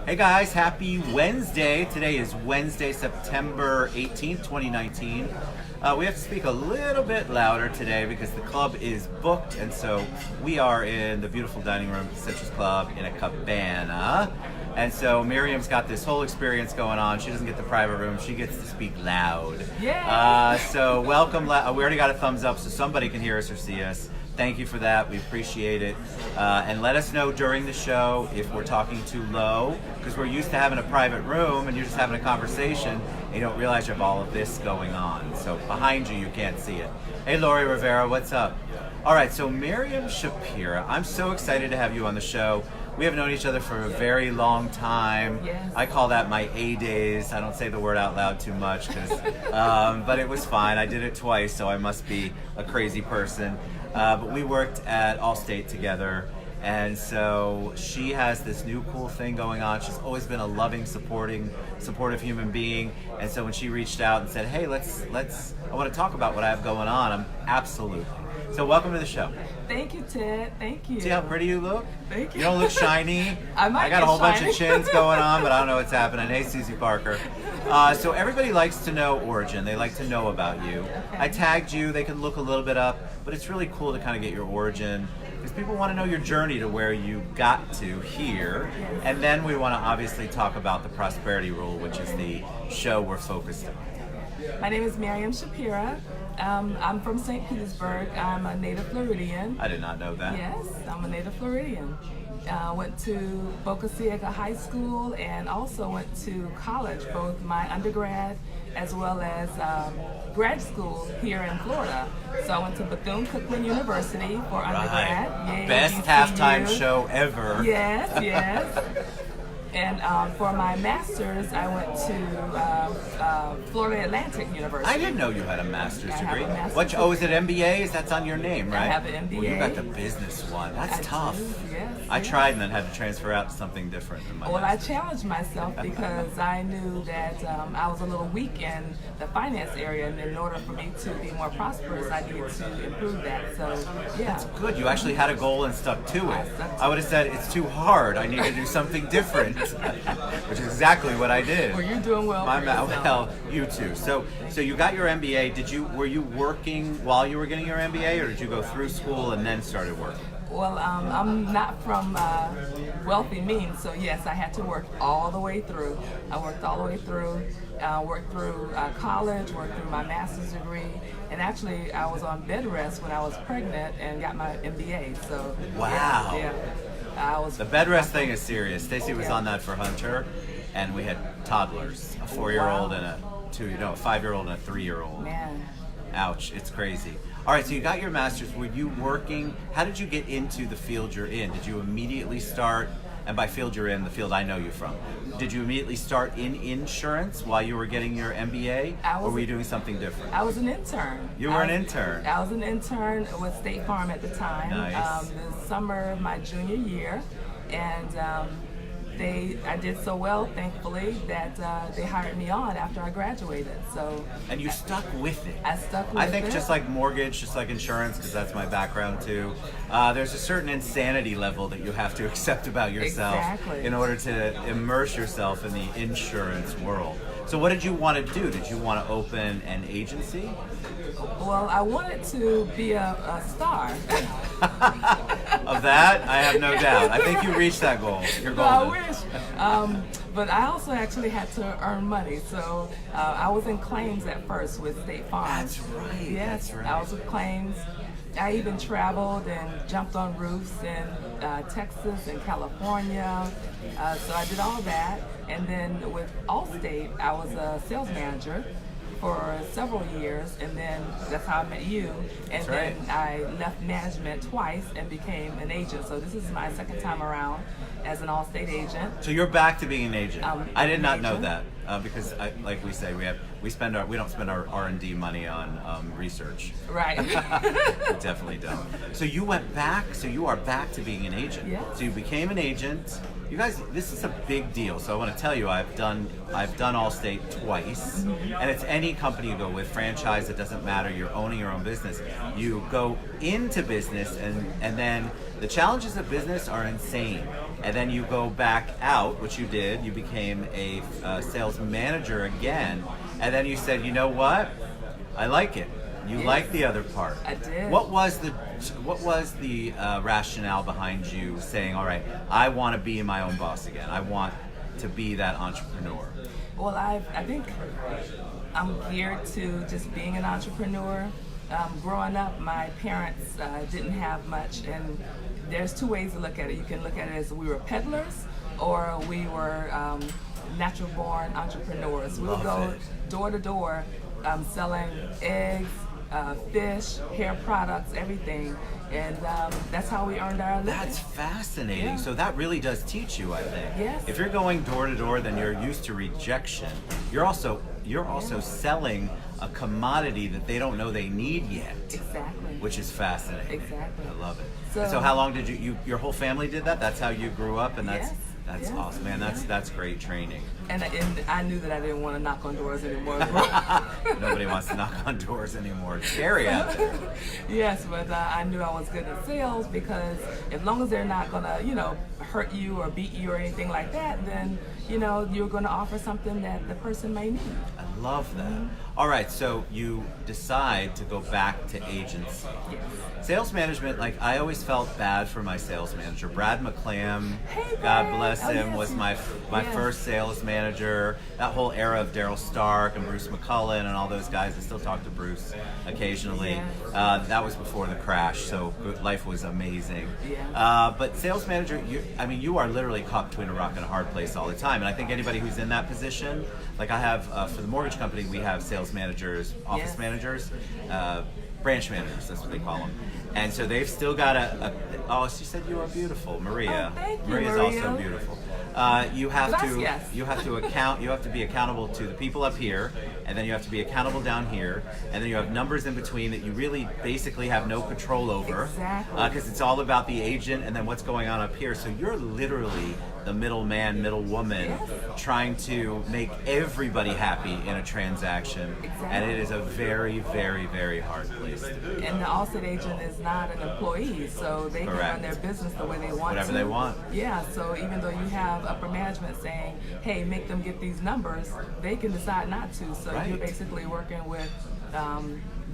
Hey guys, happy Wednesday. Today is Wednesday, September 18th, 2019. We have to speak a little bit louder today because the club is booked, and so we are in the beautiful dining room at the Citrus Club in a cabana. And so Mariam's got this whole experience going on. She doesn't get the private room, she gets to speak loud. Yeah. So welcome. We already got a thumbs up so somebody can hear us or see us. Thank you for that. We appreciate it. And let us know during the show if we're talking too low, because we're used to having a private room and you're just having a conversation and you don't realize you have all of this going on. So behind you, you can't see it. Hey, Lori Rivera, what's up? All right, so Mariam Shapira, I'm so excited to have you on the show. We have known each other for a very long time. Yes. I call that my A days. I don't say the word out loud too much, but it was fine. I did it twice, so I must be a crazy person. But we worked at Allstate together, and so she has this new cool thing going on. She's always been a loving, supportive human being, and so when she reached out and said, "Hey, I want to talk about what I have going on," I'm absolutely. So welcome to the show. Thank you, Ted. Thank you. See how pretty you look? Thank you. You don't look shiny. I got a whole bunch of chins going on, but I don't know what's happening. Hey, Susie Parker. So everybody likes to know origin. They like to know about you. Okay. I tagged you. They can look a little bit up, but it's really cool to kind of get your origin because people want to know your journey to where you got to here. Yes. And then we want to obviously talk about the prosperity rule, which is the show we're focused on. My name is Mariam Shapira. I'm from St. Petersburg. I'm a native Floridian. I did not know that. Yes, I'm a native Floridian. Went to Boca Ciega High School and also went to college, both my undergrad as well as grad school here in Florida. So I went to Bethune-Cookman University for undergrad. Right. Yay, Best HBCU. halftime show ever. Yes, yes. And for my master's, I went to Florida Atlantic University. I didn't know you had a master's I have degree. a master's degree. Oh, is it MBA? That's on your name, right? I have an MBA. Well, you got the business one. That's I tough. do, yes, I yes. tried and then had to transfer out to something different than my Well, I master's. challenged myself because I knew that I was a little weak in the finance area, and in order for me to be more prosperous, I needed to improve that. So, yeah. Good. You actually had a goal and stuck to I it. stuck to I would have said it's too hard. I need to do something different, which is exactly what I did. Well, you're doing well for yourself. Well, you too. So you got your MBA. Were you working while you were getting your MBA, or did you go through school and then started working? Well, I'm not from wealthy means, so yes, I had to work all the way through. I worked all the way through, worked through college, worked through my master's degree, and actually I was on bed rest when I was pregnant and got my MBA. So Wow. yeah, I was. The bed rest thing is serious. Stacy was Yeah. on that for Hunter, and we had toddlers, a 4-year-old Wow. and a 5-year-old and a 3-year-old. Man. Ouch, it's crazy. All right, so you got your master's. Were you working? How did you get into the field you're in? Did you immediately start, and by field you're in, the field I know you from, did you immediately start in insurance while you were getting your MBA, or were you doing something different? I was an intern. You were an intern. I was an intern with State Farm at the time. Nice. The summer of my junior year, and I did so well, thankfully, that they hired me on after I graduated. So. And you stuck with it. I stuck with it. I think just like mortgage, just like insurance, because that's my background too, there's a certain insanity level that you have to accept about yourself Exactly. in order to immerse yourself in the insurance world. So what did you want to do? Did you want to open an agency? Well, I wanted to be a star. Of that, I have no doubt. I think you reached that goal. You're No, I golden. wish. But I also actually had to earn money. So I was in claims at first with State Farm. That's right. Yes, That's right. I was with claims. I even traveled and jumped on roofs in Texas and California. So I did all that. And then with Allstate, I was a sales manager for several years, and then that's how I met you. And That's right. then I left management twice and became an agent. So this is my second time around as an Allstate agent. So you're back to being an agent. I did not know agent. that because, like we say, we don't spend our R&D money on research. Right. We definitely don't. So you went back. So you are back to being an agent. Yes. So you became an agent. You guys, this is a big deal. So I want to tell you, I've done Allstate twice, and it's any company you go with, franchise. It doesn't matter. You're owning your own business. You go into business, and then the challenges of business are insane. and then you go back out, which you did. You became a sales manager again, and then you said, you know what? I like it. You like the other part. I did. What was the rationale behind you saying, all right, I want to be my own boss again. I want to be that entrepreneur. Well, I think I'm geared to just being an entrepreneur. Growing up, my parents didn't have much, and there's two ways to look at it. You can look at it as we were peddlers, or we were natural-born entrepreneurs. We would go door to door selling eggs, fish, hair products, everything, and that's how we earned our living. That's fascinating. Yeah. So that really does teach you, I think. Yes. If you're going door to door, then you're used to rejection. You're also selling a commodity that they don't know they need yet. Exactly. Which is fascinating. Exactly. I love it. So, So how long did your whole family did that? That's how you grew up, and that's Yes. awesome, man. That's great training. And I knew that I didn't want to knock on doors anymore. Nobody wants to knock on doors anymore. It's scary out there. Yes, but I knew I was good at sales, because as long as they're not gonna, hurt you or beat you or anything like that, then you're gonna offer something that the person may need. I love that. All right, so you decide to go back to agency. Yes. Sales management, like I always felt bad for my sales manager. Brad McClam, Hey, God Brad. bless Oh, him, yes. was my Yes. first sales manager. That whole era of Daryl Stark and Bruce McCullen and all those guys. I still talk to Bruce occasionally. Yes. That was before the crash, so life was amazing. Yeah. But sales manager, you are literally caught between a rock and a hard place all the time. And I think anybody who's in that position, like I have for the mortgage company, we have sales managers, office Yes. managers, branch managers, that's what they call them. And so they've still got oh, she said you are beautiful, Maria. Oh, thank you, Maria's Maria. also beautiful. You have Gracias. to be accountable to the people up here, and then you have to be accountable down here, and then you have numbers in between that you really basically have no control over. Exactly. Because it's all about the agent and then what's going on up here. So you're literally the middleman, middle woman, Yes. trying to make everybody happy in a transaction. Exactly. And it is a very, very, very hard place to be. And the Allstate agent is not an employee, so they can Correct. run their business the way they want Whatever to. they want. Yeah, so even though you have upper management saying, hey, make them get these numbers, they can decide not to. So Right. you're basically working with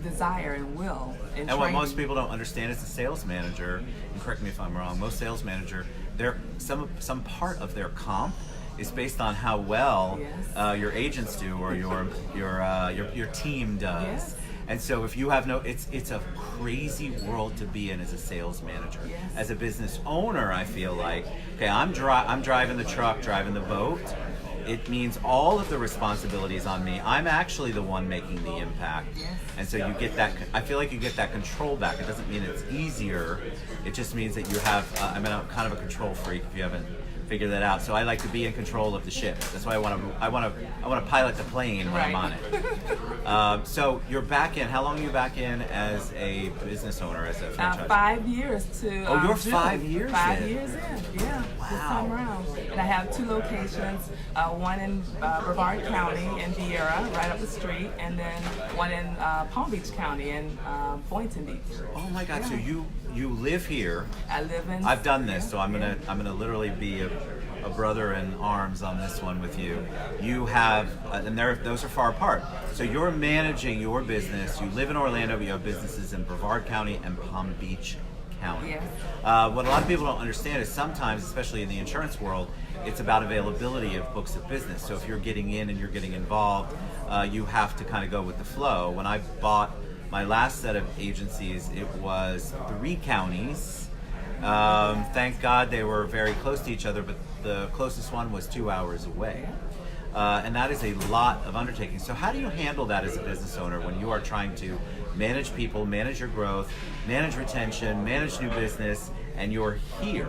desire and will and And what training. most people don't understand is a sales manager, and correct me if I'm wrong, most sales manager, some part of their comp is based on how well Yes. your agents do or your team does. Yes. And so if you have it's a crazy world to be in as a sales manager. Yes. As a business owner, I feel like, okay, I'm driving the truck, driving the boat. It means all of the responsibilities on me. I'm actually the one making the impact. Yes. And so you get that, I feel like you get that control back. It doesn't mean it's easier. It just means that you have, I'm kind of a control freak if you haven't figured that out. So I like to be in control of the ship. That's why I want to pilot the plane when I'm on it. So you're back in, how long are you back in as a business owner, as a franchise? 5 years to Oh, you're June. 5 years 5 in. years in, yeah. This Wow. time around. And I have 2 locations, one in Brevard County in Viera, right up the street, and then one in Palm Beach County in Boynton Beach. Oh my God! Yeah. So you live here. I live in. I've done this, so I'm yeah. gonna literally be a brother in arms on this one with you. You have, and those are far apart. So you're managing your business. You live in Orlando, but you have businesses in Brevard County and Palm Beach County. Yes. What a lot of people don't understand is sometimes, especially in the insurance world, it's about availability of books of business. So if you're getting in and you're getting involved, you have to kind of go with the flow. When I bought my last set of agencies, it was 3 counties. Thank God they were very close to each other, but the closest one was 2 hours away. And that is a lot of undertaking. So how do you handle that as a business owner when you are trying to manage people, manage your growth, manage retention, manage new business, and you're here?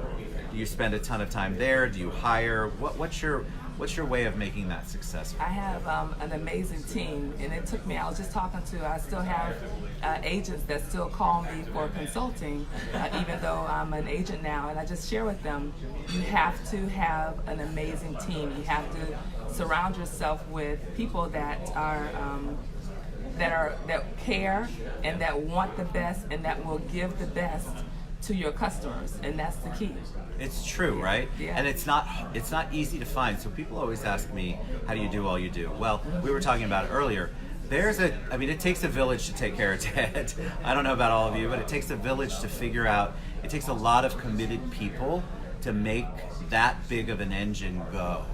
Do you spend a ton of time there? Do you hire? What's your way of making that successful? I have an amazing team, and it took me, I was just talking to, I still have agents that still call me for consulting, even though I'm an agent now, and I just share with them, you have to have an amazing team. You have to surround yourself with people that care and that want the best and that will give the best to your customers, and that's the key. It's true, right? Yeah. And it's not easy to find. So people always ask me, how do you do all you do? Well, we were talking about it earlier. It takes a village to take care of Ted. I don't know about all of you, but it takes a village to figure out, it takes a lot of committed people to make that big of an engine go.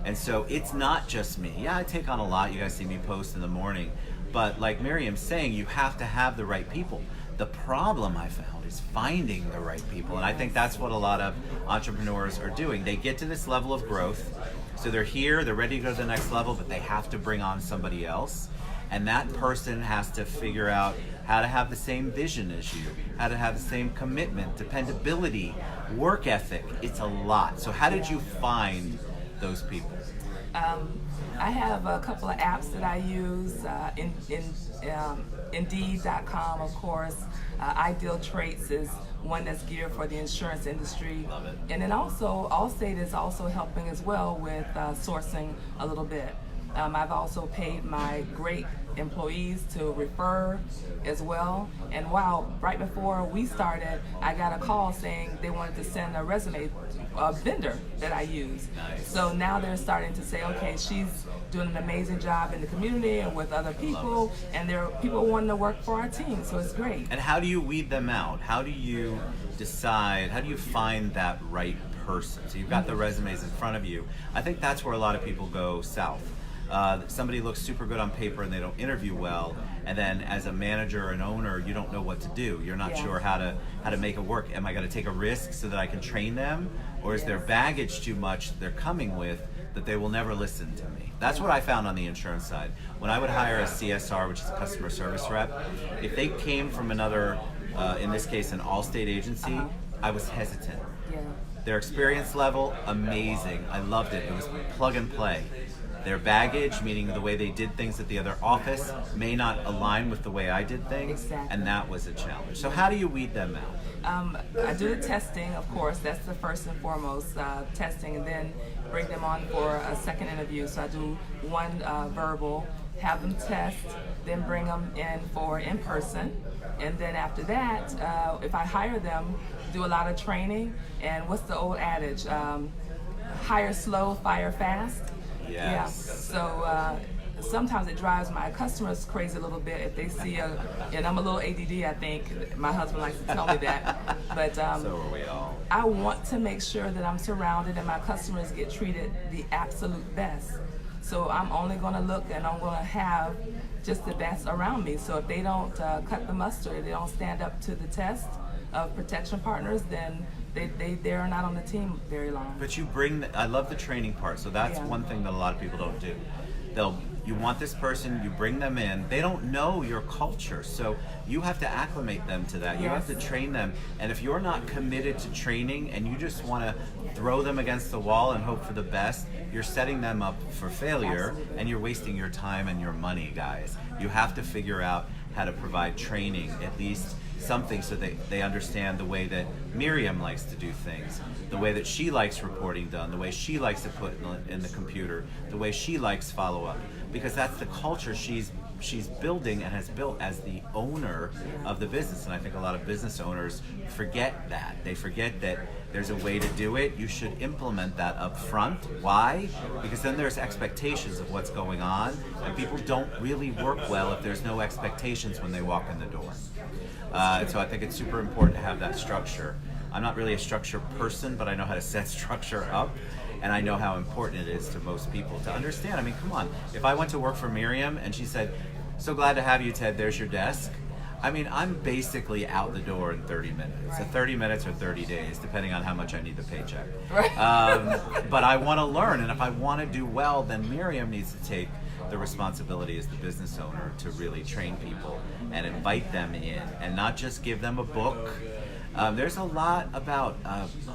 And so it's not just me. Yeah, I take on a lot. You guys see me post in the morning. But like Mariam's saying, you have to have the right people. The problem I found is finding the right people. And I think that's what a lot of entrepreneurs are doing. They get to this level of growth. So they're here, they're ready to go to the next level, but they have to bring on somebody else. And that person has to figure out how to have the same vision as you, how to have the same commitment, dependability, work ethic. It's a lot. So how did you find those people? I have a couple of apps that I use. Indeed.com, of course. Ideal Traits is one that's geared for the insurance industry. Love it. And then also, Allstate is also helping as well with sourcing a little bit. I've also paid my great employees to refer as well. And wow, right before we started, I got a call saying they wanted to send a resume, a vendor that I use. Nice. So now they're starting to say, okay, she's doing an amazing job in the community and with other people, and there are people wanting to work for our team, so it's great. And how do you weed them out? How do you decide, how do you find that right person? So you've got the resumes in front of you. I think that's where a lot of people go south. Somebody looks super good on paper and they don't interview well, and then as a manager or an owner, you don't know what to do. You're not sure how to make it work. Am I going to take a risk so that I can train them, or is their baggage too much that they're coming with that they will never listen to me? That's what I found on the insurance side. When I would hire a CSR, which is a customer service rep, if they came from another, in this case, an Allstate agency, I was hesitant. Yeah. Their experience level, amazing. I loved it. It was plug and play. Their baggage, meaning the way they did things at the other office, may not align with the way I did things, and that was a challenge. So how do you weed them out? I do the testing, of course. That's the first and foremost, testing, and then bring them on for a second interview. So I do one verbal, have them test, then bring them in for in-person. And then after that, if I hire them, do a lot of training. And what's the old adage? Hire slow, fire fast. Yes. Yeah. So sometimes it drives my customers crazy a little bit if they see and I'm a little ADD, I think. My husband likes to tell me that. But so are we all. I want to make sure that I'm surrounded and my customers get treated the absolute best. So I'm only going to look and I'm going to have just the best around me. So if they don't cut the mustard, they don't stand up to the test of protection partners, then they're not on the team very long. But you bring, I love the training part. So that's one thing that a lot of people don't do. You want this person, you bring them in, they don't know your culture, so you have to acclimate them to that. You have to train them, and if you're not committed to training and you just want to throw them against the wall and hope for the best, you're setting them up for failure, and you're wasting your time and your money, guys. You have to figure out how to provide training, at least something, so they understand the way that Mariam likes to do things, the way that she likes reporting done, the way she likes to put in the computer, the way she likes follow-up, because that's the culture she's building and has built as the owner of the business. And I think a lot of business owners forget that. They forget that there's a way to do it. You should implement that up front. Why? Because then there's expectations of what's going on, and people don't really work well if there's no expectations when they walk in the door. And so I think it's super important to have that structure. I'm not really a structure person, but I know how to set structure up, and I know how important it is to most people to understand. I mean, come on. If I went to work for Mariam and she said, "So glad to have you, Ted, there's your desk," I mean, I'm basically out the door in 30 minutes. Right. So 30 minutes or 30 days, depending on how much I need the paycheck. Right. But I want to learn, and if I want to do well, then Mariam needs to take the responsibility as the business owner to really train people and invite them in, and not just give them a book. There's a lot about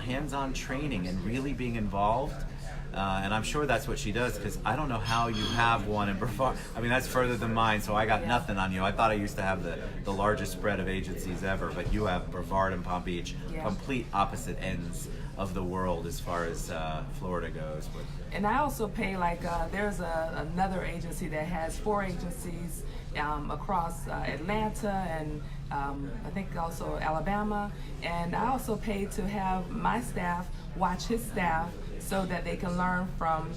hands-on training and really being involved And I'm sure that's what she does, because I don't know how you have one in Brevard. I mean, that's further than mine, so I got nothing on you. I thought I used to have the largest spread of agencies ever, but you have Brevard and Palm Beach, complete opposite ends of the world as far as Florida goes. But. And I also pay, like, there's another agency that has 4 agencies across Atlanta and I think also Alabama. And I also pay to have my staff watch his staff so that they can learn from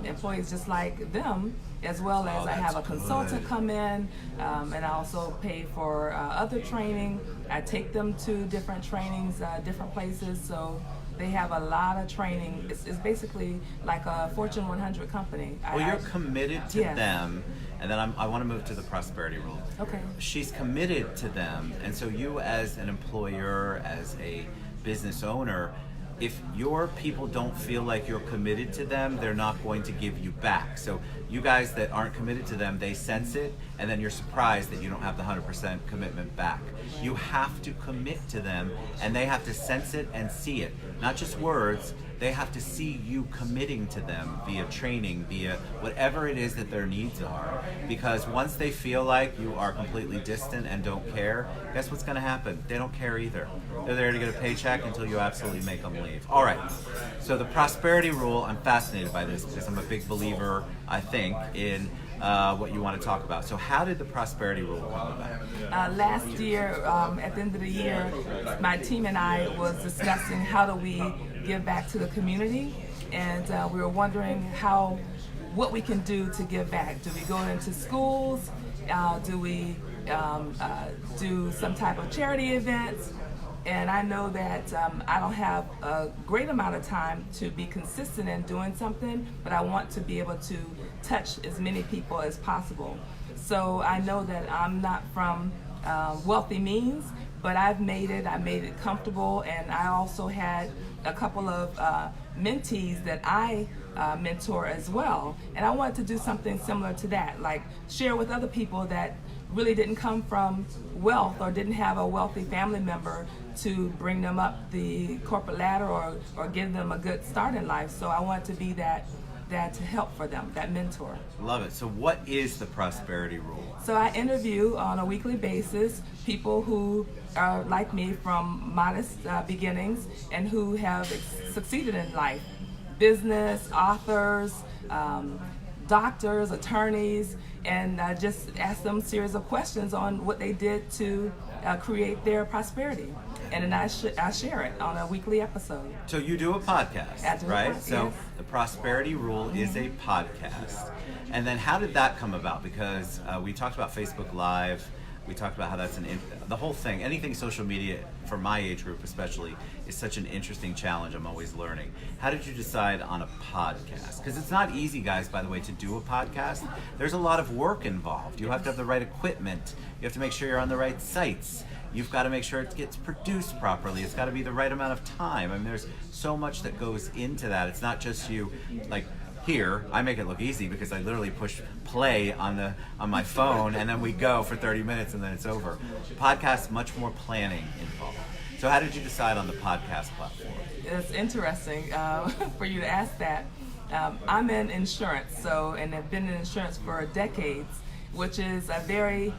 employees just like them, as well as I have a consultant come in, and I also pay for other training. I take them to different trainings, different places, so they have a lot of training. It's basically like a Fortune 100 company. Well, you're committed to them, and then I want to move to the prosperity rule. Okay. She's committed to them, and so you as an employer, as a business owner, if your people don't feel like you're committed to them, they're not going to give you back. So you guys that aren't committed to them, they sense it, and then you're surprised that you don't have the 100% commitment back. You have to commit to them, and they have to sense it and see it. Not just words, they have to see you committing to them via training, via whatever it is that their needs are. Because once they feel like you are completely distant and don't care, guess what's going to happen? They don't care either. They're there to get a paycheck until you absolutely make them leave. All right, so the prosperity rule, I'm fascinated by this because I'm a big believer, I think, in what you want to talk about. So how did the prosperity rule come about? Last year, at the end of the year, my team and I was discussing how do we give back to the community, and we were wondering what we can do to give back. Do we go into schools? Do we do some type of charity events? And I know that I don't have a great amount of time to be consistent in doing something, but I want to be able to touch as many people as possible. So I know that I'm not from wealthy means, but I've made it. I made it comfortable, and I also had a couple of mentees that I mentor as well. And I wanted to do something similar to that, like share with other people that really didn't come from wealth or didn't have a wealthy family member to bring them up the corporate ladder or give them a good start in life. So I wanted to be that to help for them, that mentor. Love it. So what is the prosperity rule? So I interview on a weekly basis people who are like me from modest beginnings and who have succeeded in life. Business, authors, doctors, attorneys, and just ask them a series of questions on what they did to create their prosperity. And then I share it on a weekly episode. So you do a podcast, right? So yes. the Prosperity Rule is a podcast. And then how did that come about? Because we talked about Facebook Live. We talked about how that's the whole thing, anything social media, for my age group especially, is such an interesting challenge. I'm always learning. How did you decide on a podcast? Because it's not easy, guys, by the way, to do a podcast. There's a lot of work involved. You have to have the right equipment. You have to make sure you're on the right sites. You've got to make sure it gets produced properly. It's got to be the right amount of time. I mean, there's so much that goes into that. It's not just you, like, here, I make it look easy because I literally push play on my phone and then we go for 30 minutes and then it's over. Podcasts, much more planning involved. So how did you decide on the podcast platform? It's interesting for you to ask that. I'm in insurance, and I've been in insurance for decades, which is a very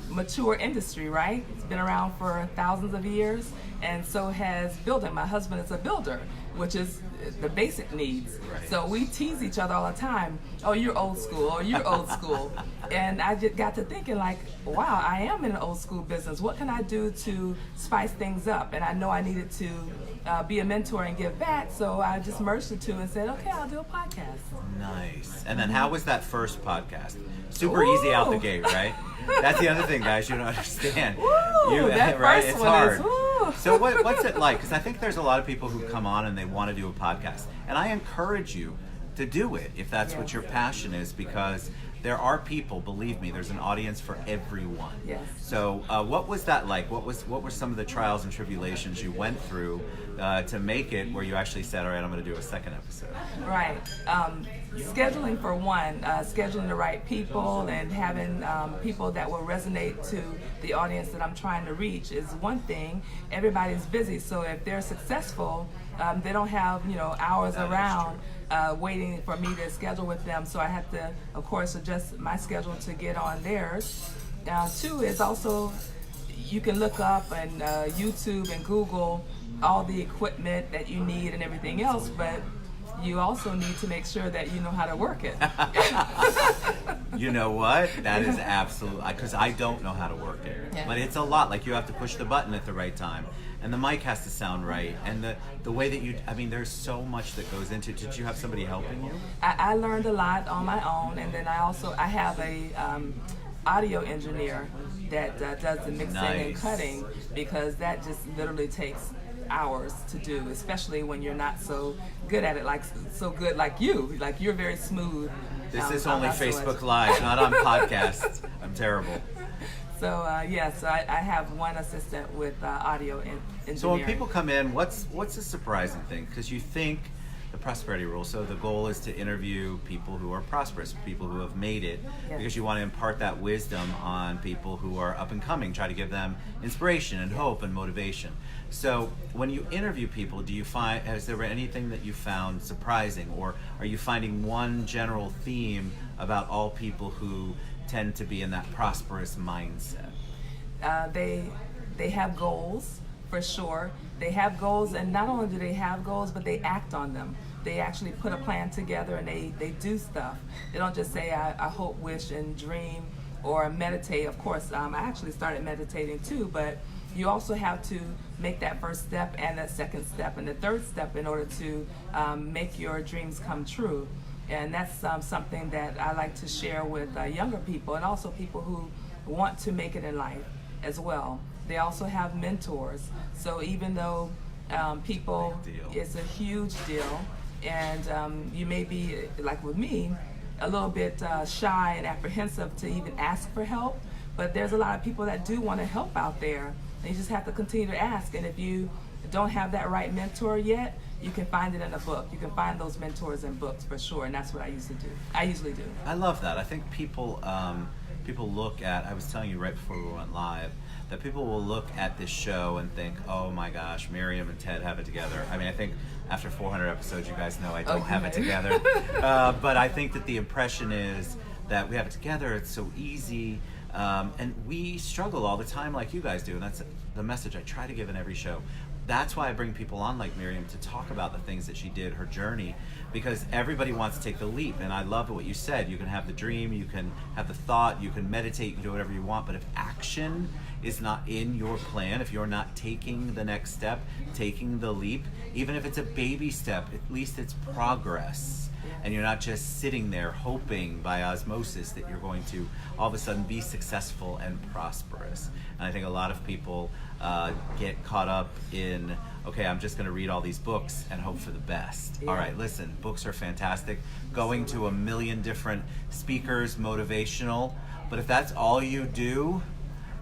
mature industry, right? It's been around for thousands of years, and so has building. My husband is a builder, which is the basic needs. Right. So we tease each other all the time. Oh, you're old school. Oh, you're old school. And I just got to thinking, like, wow, I am in an old school business. What can I do to spice things up? And I know I needed to be a mentor and give back, so I just merged the two and said, okay, I'll do a podcast. Nice. And then how was that first podcast? Super easy out the gate, right? That's the other thing, guys, you don't understand. That right? first It's one hard. is, So what's it like? Because I think there's a lot of people who come on and they want to do a podcast. And I encourage you to do it if that's what your passion is, because there are people, believe me, there's an audience for everyone. Yes. So what was that like? What were some of the trials and tribulations you went through to make it where you actually said, all right, I'm going to do a second episode? Right. Scheduling for one, scheduling the right people and having people that will resonate to the audience that I'm trying to reach is one thing. Everybody's busy, so if they're successful, they don't have hours around waiting for me to schedule with them. So I have to, of course, adjust my schedule to get on theirs. Two is also you can look up and YouTube and Google all the equipment that you need and everything else, but you also need to make sure that you know how to work it. You know what? That is absolutely, because I don't know how to work it. Yeah. But it's a lot. Like, you have to push the button at the right time, and the mic has to sound right, and the way that there's so much that goes into it. Did you have somebody helping you? I learned a lot on my own, and then I have a audio engineer that does the mixing and Nice. cutting, because that just literally takes hours to do, especially when you're not so good at it, like you. Like, you're very smooth. This is I'm only not so much. Facebook Live, not on podcasts. I'm terrible. So so I have one assistant with audio engineering. So when people come in, what's the surprising thing? Because you think the prosperity rule. So the goal is to interview people who are prosperous, people who have made it, Yes. because you want to impart that wisdom on people who are up and coming, try to give them inspiration and hope and motivation. So when you interview people, has there been anything that you found surprising, or are you finding one general theme about all people who tend to be in that prosperous mindset? They have goals, for sure. They have goals, and not only do they have goals, but they act on them. They actually put a plan together, and they do stuff. They don't just say, I hope, wish, and dream, or meditate. Of course, I actually started meditating too, but you also have to make that first step and that second step and the third step in order to make your dreams come true. And that's something that I like to share with younger people, and also people who want to make it in life as well. They also have mentors. So even though people, Big deal. it's a huge deal, and you may be, like with me, a little bit shy and apprehensive to even ask for help, but there's a lot of people that do want to help out there. And you just have to continue to ask, and if you don't have that right mentor yet, you can find it in a book. You can find those mentors in books for sure, and that's what I usually do. I love that. I think people look at, I was telling you right before we went live, that people will look at this show and think, oh my gosh, Mariam and Ted have it together. I mean, I think after 400 episodes, you guys know I don't have it together. But I think that the impression is that we have it together, it's so easy, and we struggle all the time like you guys do, and that's the message I try to give in every show. That's why I bring people on like Mariam to talk about the things that she did, her journey, because everybody wants to take the leap. And I love what you said. You can have the dream, you can have the thought, you can meditate, you can do whatever you want, but if action is not in your plan, if you're not taking the next step, taking the leap, even if it's a baby step, at least it's progress. And you're not just sitting there hoping by osmosis that you're going to all of a sudden be successful and prosperous. And I think a lot of people get caught up in, okay, I'm just going to read all these books and hope for the best. Yeah. All right, listen, books are fantastic. Going to a million different speakers, motivational, but if that's all you do,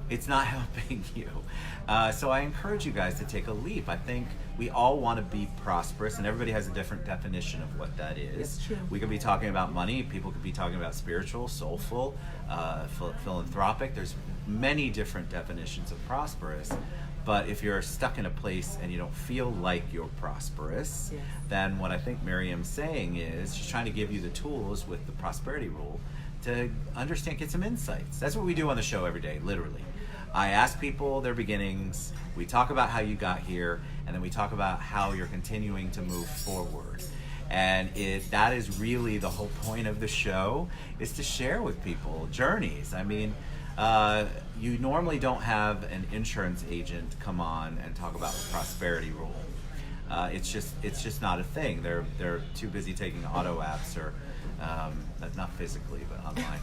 it's not helping you. So I encourage you guys to take a leap. I think we all want to be prosperous, and everybody has a different definition of what that is. It's true. We could be talking about money, people could be talking about spiritual, soulful, philanthropic. There's many different definitions of prosperous. But if you're stuck in a place and you don't feel like you're prosperous, Yes. then what I think Mariam's saying is she's trying to give you the tools with the prosperity rule to understand, get some insights. That's what we do on the show every day, literally. I ask people their beginnings, we talk about how you got here, and then we talk about how you're continuing to move forward. And that is really the whole point of the show, is to share with people journeys. I mean, you normally don't have an insurance agent come on and talk about the prosperity rule. It's just not a thing. They're too busy taking auto apps, or not physically, but online,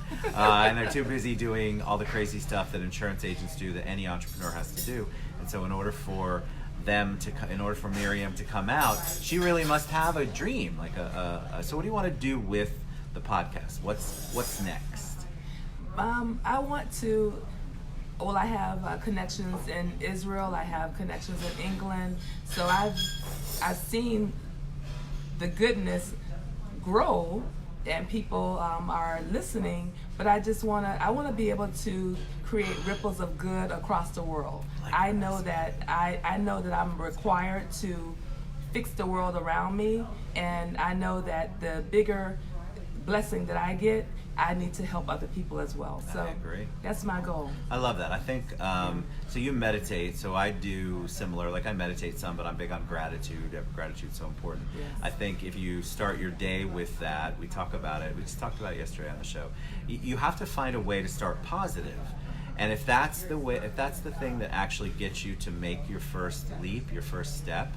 and they're too busy doing all the crazy stuff that insurance agents do, that any entrepreneur has to do. And so in order for Mariam to come out, she really must have a dream, like so what do you want to do with the podcast? What's next? I want to. Well, I have connections in Israel. I have connections in England. So I've seen the goodness grow, and people are listening. But I want to be able to create ripples of good across the world. I know that I'm required to fix the world around me, and I know that the bigger blessing that I get, I need to help other people as well. So I agree. That's my goal. I love that. I think, so you meditate, so I do similar, like I meditate some, but I'm big on gratitude. Gratitude's so important. Yes. I think if you start your day with that, we talk about it, we just talked about it yesterday on the show, you have to find a way to start positive. And if that's the way, if that's the thing that actually gets you to make your first leap, your first step,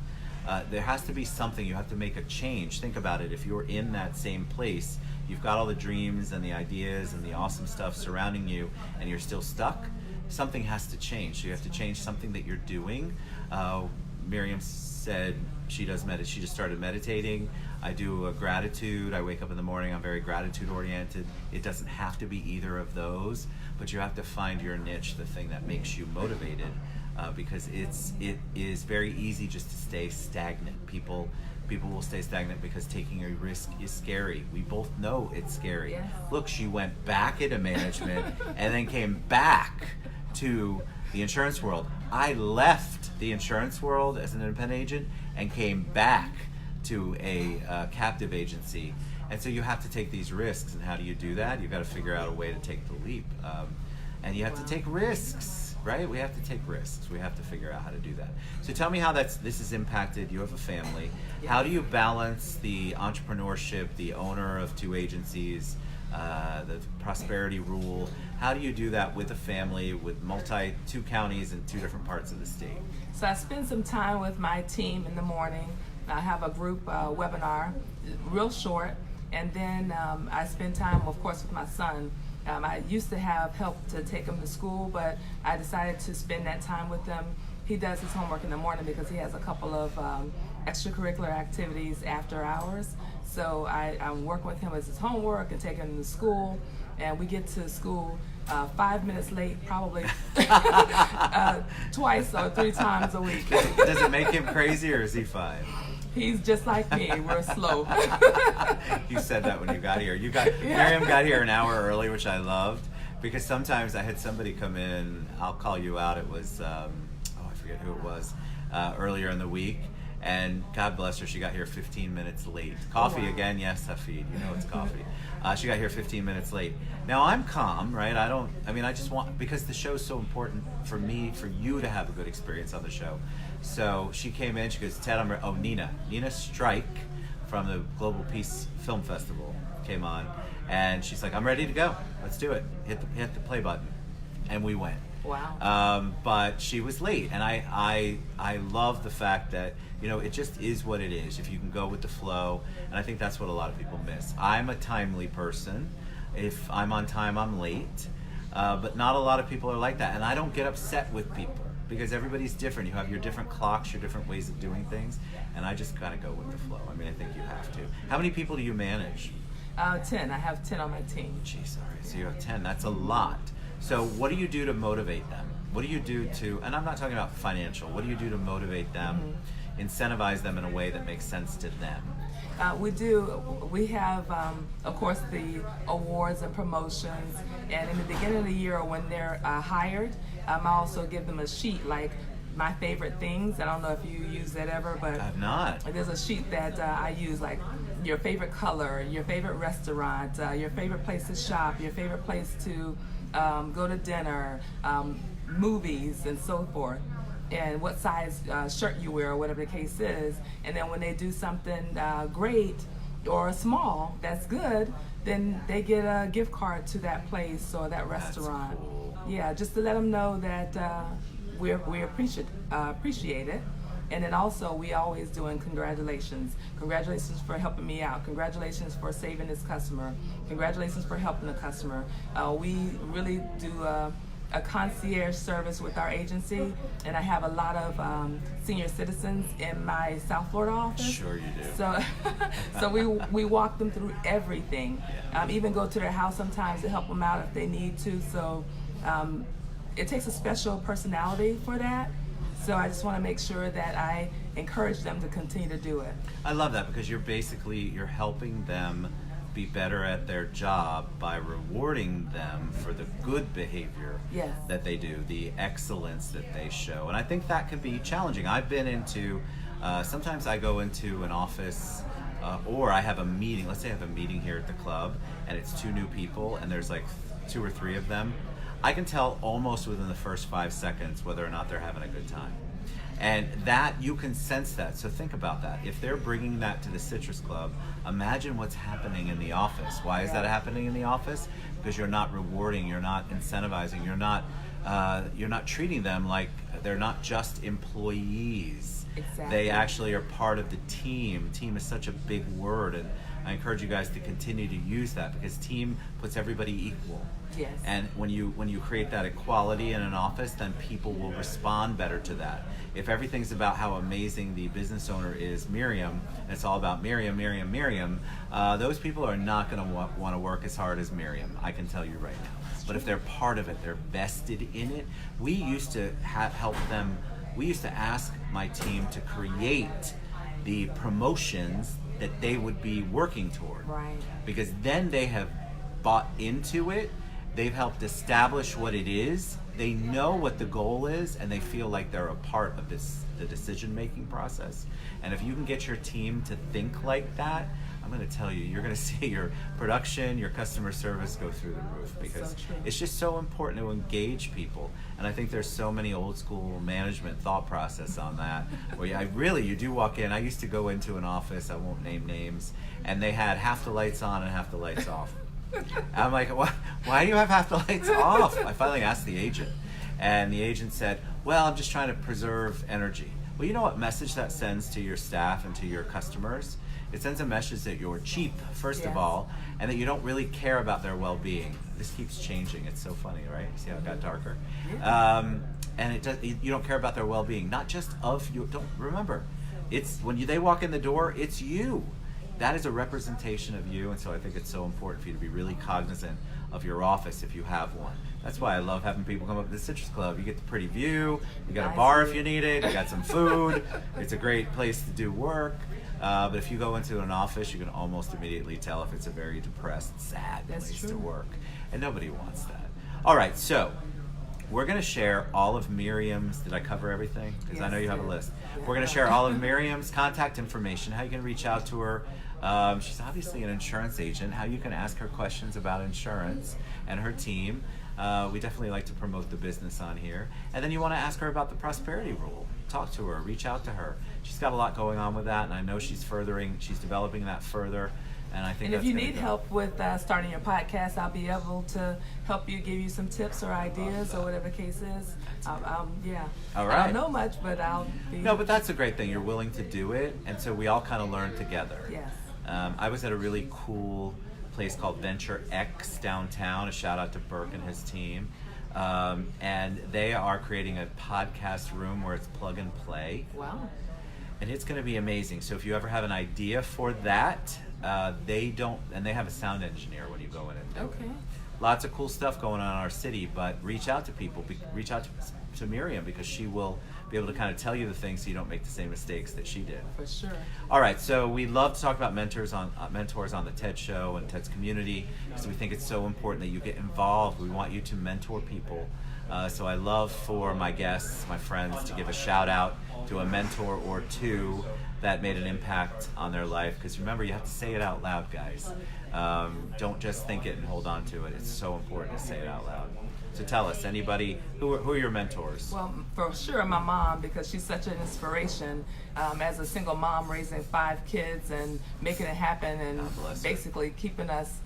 there has to be something, you have to make a change. Think about it, if you're in that same place, you've got all the dreams and the ideas and the awesome stuff surrounding you, and you're still stuck, something has to change. So you have to change something that you're doing. Mariam said she just started meditating. I do a gratitude. I wake up in the morning, I'm very gratitude oriented. It doesn't have to be either of those, but you have to find your niche, the thing that makes you motivated, because it is very easy just to stay stagnant. People will stay stagnant because taking a risk is scary. We both know it's scary. Yes. Look, she went back into management and then came back to the insurance world. I left the insurance world as an independent agent and came back to a captive agency. And so you have to take these risks. And how do you do that? You've got to figure out a way to take the leap. And you have to take risks, right? We have to take risks. We have to figure out how to do that. So tell me how this has impacted. You have a family. Yes. How do you balance the entrepreneurship, the owner of 2 agencies, the prosperity rule? How do you do that with a family, with 2 counties in 2 different parts of the state? So I spend some time with my team in the morning. I have a group webinar, real short, and then I spend time, of course, with my son. I used to have help to take him to school, but I decided to spend that time with him. He does his homework in the morning because he has a couple of extracurricular activities after hours. So I'm working with him as his homework and taking him to school, and we get to school 5 minutes late, probably twice or 3 times a week. Does it make him crazy, or is he fine? He's just like me. We're slow. You said that when you got here. Mariam got here an hour early, which I loved, because sometimes I had somebody come in. I'll call you out. It was I forget who it was, earlier in the week, and God bless her, she got here 15 minutes late. Coffee again, yes, Hafid. You know it's coffee. She got here 15 minutes late. Now I'm calm, right? I just want, because the show's so important for me, for you to have a good experience on the show. So she came in, she goes, Ted, Nina Strike from the Global Peace Film Festival came on, and she's like, I'm ready to go. Let's do it. Hit the play button. And we went. Wow. But she was late, and I love the fact that, it just is what it is. If you can go with the flow, and I think that's what a lot of people miss. I'm a timely person. If I'm on time, I'm late. But not a lot of people are like that, and I don't get upset with people, because everybody's different. You have your different clocks, your different ways of doing things, and I just kind of go with the flow. I think you have to. How many people do you manage? 10. I have 10 on my team. Jeez, all right. So you have 10. That's a lot. So what do you do to motivate them? What do you do to, and I'm not talking about financial, what do you do to motivate them, incentivize them in a way that makes sense to them? We have, of course, the awards and promotions, and in the beginning of the year when they're hired, I also give them a sheet, like my favorite things. I don't know if you use that ever, but I've not. There's a sheet that I use, like your favorite color, your favorite restaurant, your favorite place to shop, your favorite place to go to dinner, movies, and so forth, and what size shirt you wear, or whatever the case is. And then when they do something great or small that's good, then they get a gift card to that place or that restaurant. That's cool. Yeah, just to let them know that we appreciate it. And then also, we always doing congratulations. Congratulations for helping me out. Congratulations for saving this customer. Congratulations for helping the customer. We really do a concierge service with our agency, and I have a lot of senior citizens in my South Florida office. Sure you do. So, so we walk them through everything. Even go to their house sometimes to help them out if they need to. So it takes a special personality for that. So I just want to make sure that I encourage them to continue to do it. I love that, because you're helping them be better at their job by rewarding them for the good behavior Yes. that they do, the excellence that they show. And I think that can be challenging. I've been into, sometimes I go into an office or I have a meeting. Let's say I have a meeting here at the club and it's 2 new people and there's like 2 or 3 of them. I can tell almost within the first 5 seconds whether or not they're having a good time. And that, you can sense that. So think about that. If they're bringing that to the Citrus Club, imagine what's happening in the office. Why is that happening in the office? Because you're not rewarding, you're not incentivizing, you're not treating them like they're not just employees. Exactly. They actually are part of the team. Team is such a big word, and I encourage you guys to continue to use that, because team puts everybody equal. Yes. And when you create that equality in an office, then people will respond better to that. If everything's about how amazing the business owner is, Mariam, and it's all about Mariam, those people are not going to want to work as hard as Mariam. I can tell you right now. But if they're part of it, they're vested in it. We used to help them. We used to ask my team to create the promotions that they would be working toward. Right. Because then they have bought into it. They've helped establish what it is. They know what the goal is, and they feel like they're a part of the decision-making process. And if you can get your team to think like that, I'm going to tell you, you're going to see your production, your customer service go through the roof, because it's just so important to engage people. And I think there's so many old school management thought process on that, where you do walk in. I used to go into an office, I won't name names, and they had half the lights on and half the lights off. I'm like, why do you have half the lights off? I finally asked the agent, and the agent said, well, I'm just trying to preserve energy. Well, you know what message that sends to your staff and to your customers? It sends a message that you're cheap, first of all, and that you don't really care about their well-being. This keeps changing. It's so funny, right? See how it got darker? And it does. You don't care about their well-being, not just of you. Don't remember, it's when they walk in the door, it's you. That is a representation of you, and so I think it's so important for you to be really cognizant of your office if you have one. That's why I love having people come up to the Citrus Club. You get the pretty view, you got a bar if you need it, you got some food, it's a great place to do work. But if you go into an office, you can almost immediately tell if it's a very depressed, sad place to work. And nobody wants that. All right, so we're going to share all of Mariam's. Did I cover everything? Because I know you have a list. We're going to share all of Mariam's contact information, how you can reach out to her. She's obviously an insurance agent, how you can ask her questions about insurance and her team. We definitely like to promote the business on here. And then you want to ask her about the prosperity rule. Talk to her, reach out to her. She's got a lot going on with that, and I know she's developing that further. And I think. And if you need help with starting your podcast, I'll be able to help you, give you some tips or ideas or whatever the case is. Yeah. All right. I don't know much, but I'll be. No, but that's a great thing. You're willing to do it, and so we all kind of learn together. Yes. I was at a really cool place called Venture X downtown. A shout out to Burke and his team. And they are creating a podcast room where it's plug and play. Wow. And it's going to be amazing. So if you ever have an idea for that, they have a sound engineer when you go in and do it. Lots of cool stuff going on in our city, but reach out to people. Reach out to Mariam, because she will be able to kind of tell you the things so you don't make the same mistakes that she did. For sure. All right, so we love to talk about mentors on the TED Show and TED's community, because we think it's so important that you get involved. We want you to mentor people. So I love for my guests, my friends, to give a shout out to a mentor or two that made an impact on their life. Because remember, you have to say it out loud, guys. Don't just think it and hold on to it. It's so important to say it out loud. So tell us, anybody, who are your mentors? Well, for sure my mom, because she's such an inspiration. As a single mom raising 5 kids and making it happen, and basically keeping us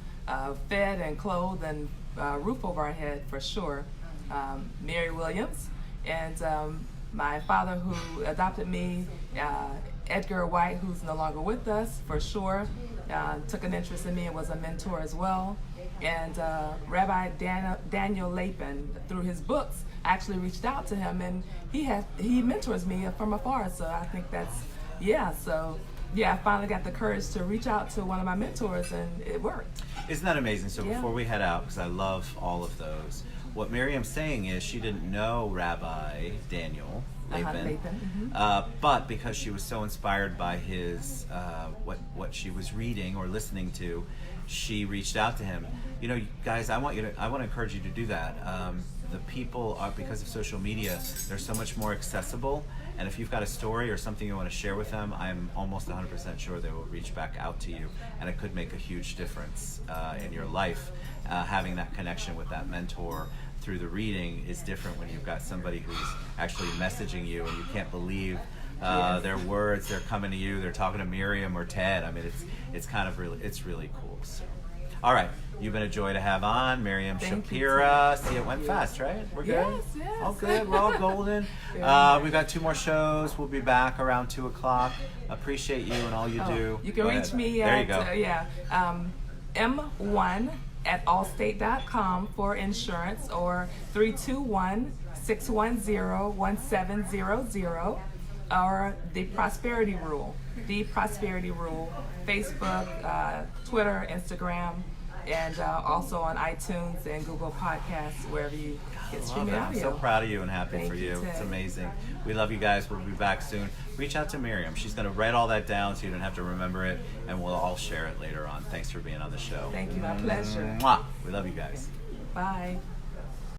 fed and clothed and roof over our head, for sure. Mary Williams, and my father who adopted me, Edgar White, who's no longer with us, for sure, took an interest in me and was a mentor as well. And Rabbi Daniel Lapin, through his books, actually reached out to him, and he mentors me from afar. So I think that's, I finally got the courage to reach out to one of my mentors, and it worked. Isn't that amazing? So before we head out, because I love all of those, what Mariam's saying is she didn't know Rabbi Daniel Lapin, but because she was so inspired by his what she was reading or listening to, she reached out to him. You know, guys, I want to encourage you to do that. The people are, because of social media, they're so much more accessible. And if you've got a story or something you want to share with them, I'm almost 100% sure they will reach back out to you, and it could make a huge difference in your life. Having that connection with that mentor through the reading is different when you've got somebody who's actually messaging you and you can't believe their words. They're coming to you. They're talking to Miriam or Ted. I mean, it's kind of really cool. So, all right. You've been a joy to have on, Mariam Shapira. See, it went fast, right? We're good? Yes. All good. We're all golden. We've got 2 more shows. We'll be back around 2 o'clock. Appreciate you and all you do. You can reach me at m1@allstate.com for insurance, or 321-610-1700, or The Prosperity Rule. The Prosperity Rule. Facebook, Twitter, Instagram, and also on iTunes and Google Podcasts, wherever you get streaming audio. I'm so proud of you and happy for you. Ted. It's amazing. We love you guys. We'll be back soon. Reach out to Mariam. She's going to write all that down so you don't have to remember it, and we'll all share it later on. Thanks for being on the show. Thank you. My pleasure. Mwah. We love you guys. Bye.